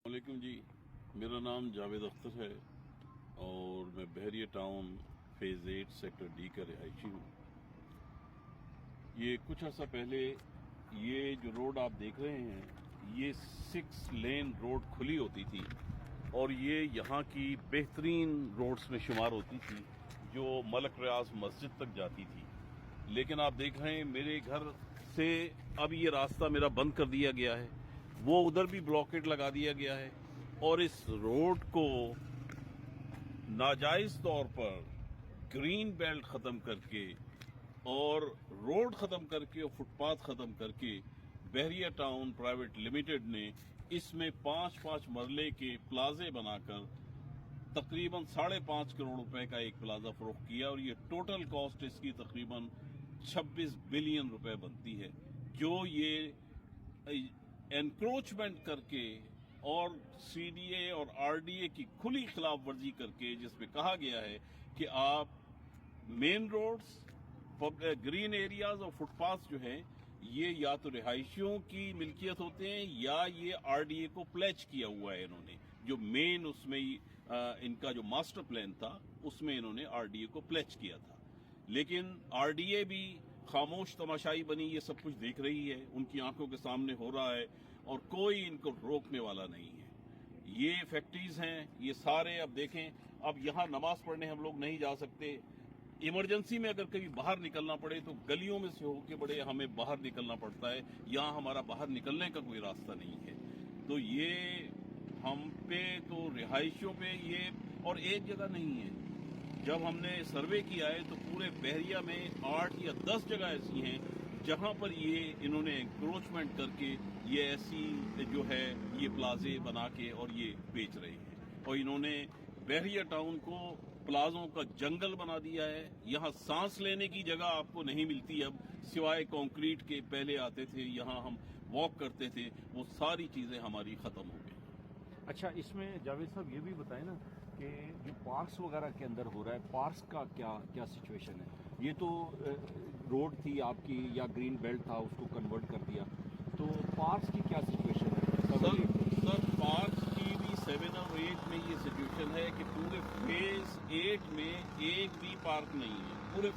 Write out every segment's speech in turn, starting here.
वालेकुम जी, मेरा नाम जावेद अख्तर है और मैं बहरिया टाउन फेज़ 8 सेक्टर डी का रिहायशी हूँ। ये कुछ अर्सा पहले ये जो रोड आप देख रहे हैं, ये 6 लेन रोड खुली होती थी और ये यहाँ की बेहतरीन रोड्स में शुमार होती थी जो मलक रियाज मस्जिद तक जाती थी। लेकिन आप देख रहे हैं मेरे घर से अब ये रास्ता मेरा बंद कर दिया गया है, वो उधर भी ब्लॉकेट लगा दिया गया है और इस रोड को नाजायज तौर पर ग्रीन बेल्ट खत्म करके और रोड खत्म करके और फुटपाथ खत्म करके बहरिया टाउन प्राइवेट लिमिटेड ने इसमें 5-5 मरले के प्लाजे बनाकर तकरीबन 5.5 करोड़ रुपए का एक प्लाजा फरोख्त किया और ये टोटल कॉस्ट इसकी तकरीबन 26 बिलियन रुपए बनती है, जो ये एनक्रोचमेंट करके और सीडीए और आरडीए की खुली खिलाफ वर्जी करके, जिसमें कहा गया है कि आप मेन रोड्स, ग्रीन एरियाज और फुटपाथ जो हैं ये या तो रिहायशियों की मिल्कियत होते हैं या ये आरडीए को प्लेज किया हुआ है इन्होंने। जो मेन उसमें इनका जो मास्टर प्लान था उसमें इन्होंने आरडीए को प्लेज किया था, लेकिन आरडीए भी खामोश तमाशाई बनी ये सब कुछ देख रही है, उनकी आंखों के सामने हो रहा है और कोई इनको रोकने वाला नहीं है। ये फैक्ट्रीज हैं, ये सारे अब देखें, अब यहाँ नमाज पढ़ने हम लोग नहीं जा सकते। इमरजेंसी में अगर कभी बाहर निकलना पड़े तो गलियों में से होके बड़े हमें बाहर निकलना पड़ता है, यहाँ हमारा बाहर निकलने का कोई रास्ता नहीं है। तो ये हम पे तो रिहायशियों पे ये, और एक जगह नहीं है। जब हमने सर्वे किया है तो पूरे बहरिया में 8 या 10 जगह ऐसी हैं जहां पर ये इन्होंने एंक्रोचमेंट करके ये ऐसी जो है ये प्लाजे बना के और ये बेच रहे हैं और इन्होंने बहरिया टाउन को प्लाजों का जंगल बना दिया है। यहाँ सांस लेने की जगह आपको नहीं मिलती अब, सिवाय कंक्रीट के। पहले आते थे यहाँ हम वॉक करते थे, वो सारी चीजें हमारी खत्म हो गई। अच्छा, इसमें जावेद साहब ये भी बताएं ना कि जो पार्क्स वगैरह के अंदर हो रहा है, पार्क्स का क्या सिचुएशन है? ये तो रोड थी आपकी या ग्रीन बेल्ट था, उसको कन्वर्ट कर दिया, तो पार्क्स की क्या सिचुएशन है? सर पार्क्स की भी 7 और 8 में ये सिचुएशन है कि पूरे फेज 8 में एक भी पार्क नहीं है, पूरे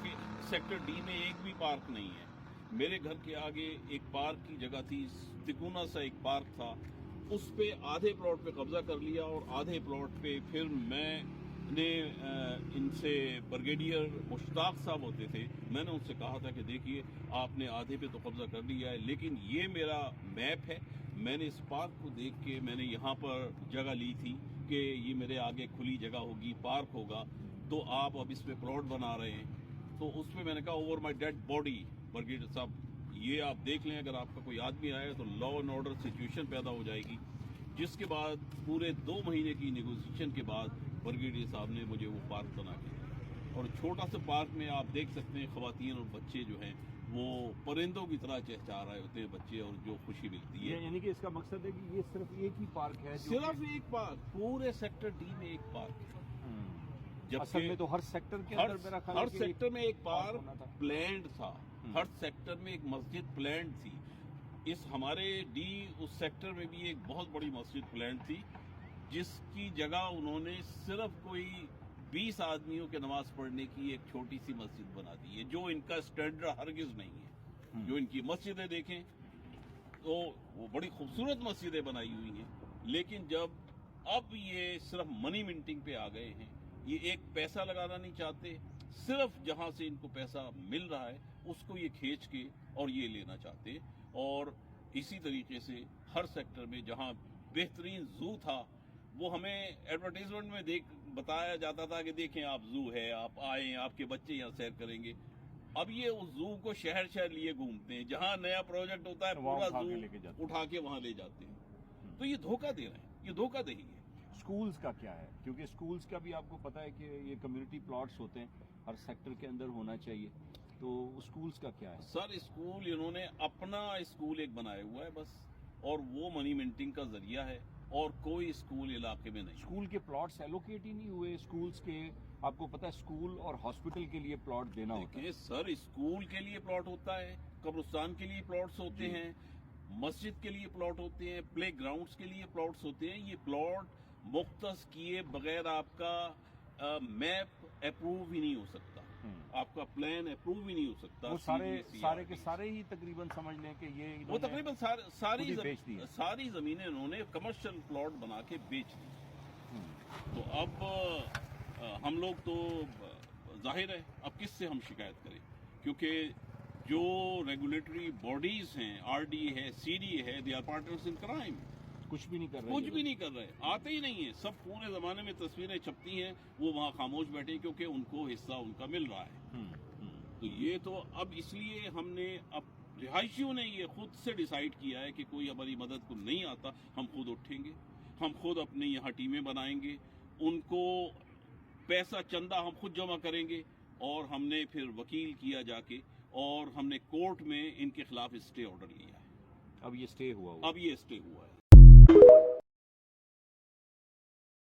सेक्टर डी में एक भी पार्क नहीं है। मेरे घर के आगे एक पार्क की जगह थी, तिकोना सा एक पार्क था, उस पे आधे प्लॉट पे कब्जा कर लिया और आधे प्लॉट पे फिर मैंने इनसे ब्रिगेडियर मुश्ताक साहब होते थे, मैंने उनसे कहा था कि देखिए आपने आधे पे तो कब्जा कर लिया है, लेकिन ये मेरा मैप है, मैंने इस पार्क को देख के मैंने यहाँ पर जगह ली थी कि ये मेरे आगे खुली जगह होगी, पार्क होगा, तो आप अब इस पे प्लॉट बना रहे हैं। तो उस पर मैंने कहा over my dead body brigadier साहब ये आप देख लें, अगर आपका कोई आदमी आए तो लॉ एंड ऑर्डर सिचुएशन पैदा हो जाएगी। जिसके बाद पूरे 2 महीने की नेगोशिएशन के बाद ब्रिगेडियर साहब ने मुझे वो पार्क बना के दिया और छोटा सा पार्क में आप देख सकते हैं खवातीन और बच्चे जो हैं वो परिंदों की तरह चहचहा रहे होते हैं बच्चे, और जो खुशी मिलती है। यानी कि इसका मकसद है कि ये सिर्फ एक ही पार्क है? सिर्फ एक पार्क, पूरे सेक्टर डी में एक पार्क है। असल में तो हर सेक्टर के अंदर मेरा ख्याल है हर सेक्टर में एक पार्क प्लान्ड था, हर सेक्टर में एक मस्जिद प्लान्ड थी। इस हमारे डी उस सेक्टर में भी एक बहुत बड़ी मस्जिद प्लान्ड थी, जिसकी जगह उन्होंने सिर्फ कोई 20 आदमियों के नमाज पढ़ने की एक छोटी सी मस्जिद बना दी है, जो इनका स्टैंडर्ड हरगिज नहीं है। जो इनकी मस्जिदें देखें तो वो बड़ी खूबसूरत मस्जिदें बनाई हुई हैं, लेकिन जब अब ये सिर्फ मनी मिंटिंग पे आ गए हैं, ये एक पैसा लगाना नहीं चाहते, सिर्फ जहां से इनको पैसा मिल रहा है उसको ये खींच के और ये लेना चाहते। और इसी तरीके से हर सेक्टर में जहां बेहतरीन जू था, वो हमें एडवर्टाइजमेंट में बताया जाता था कि देखें आप जू है, आप आए, आपके बच्चे यहाँ सैर करेंगे। अब ये उस जू को शहर शहर लिए घूमते हैं, जहां नया प्रोजेक्ट होता है पूरा जू उठा के वहां ले जाते हैं। तो ये धोखा दे रहे हैं, ये धोखाधड़ी है। स्कूल्स का क्या है? क्योंकि स्कूल्स का भी आपको पता है कि ये कम्युनिटी प्लॉट्स होते हैं, हर सेक्टर के अंदर होना चाहिए, तो स्कूल्स का क्या है? सर स्कूल इन्होंने अपना स्कूल एक बनाया हुआ है बस, और वो मनी मिंटिंग का जरिया है, और कोई स्कूल इलाके में नहीं। स्कूल के प्लॉट्स एलोकेट ही नहीं हुए स्कूल्स के? आपको पता है स्कूल और हॉस्पिटल के लिए प्लॉट देना होता है। सर स्कूल के लिए प्लॉट होता है, कब्रिस्तान के लिए प्लॉट्स होते हैं, मस्जिद के लिए प्लॉट होते हैं, प्ले ग्राउंड्स के लिए प्लॉट्स होते हैं। ये प्लॉट मुख्तस किए बगैर आपका मैप अप्रूव ही नहीं हो सकता, आपका प्लान अप्रूव ही नहीं हो सकता। वो सारे CBC के सारे ही तकरीबन समझ लें कि ये वो इन्होंने तकरीबन खुद ही बेच दी है। सारी जमीनें उन्होंने कमर्शियल प्लॉट बना के बेच दी। तो अब हम लोग तो जाहिर है अब किससे हम शिकायत करें, क्योंकि जो रेगुलेटरी बॉडीज हैं, RDA है, CDA है, they are partners in crime. कुछ भी नहीं कर रहे, कुछ भी नहीं कर रहे, आते ही नहीं है। सब पूरे जमाने में तस्वीरें छपती हैं, वो वहाँ खामोश बैठे क्योंकि उनको हिस्सा उनका मिल रहा है। तो ये तो अब इसलिए हमने अब रिहायशियों ने ये खुद से डिसाइड किया है कि कोई हमारी मदद को नहीं आता, हम खुद उठेंगे, हम खुद अपने यहाँ टीमें बनाएंगे, उनको पैसा चंदा हम खुद जमा करेंगे, और हमने फिर वकील किया जाके, और हमने कोर्ट में इनके खिलाफ स्टे ऑर्डर लिया है। अब ये स्टे हुआ अब ये स्टे हुआ है।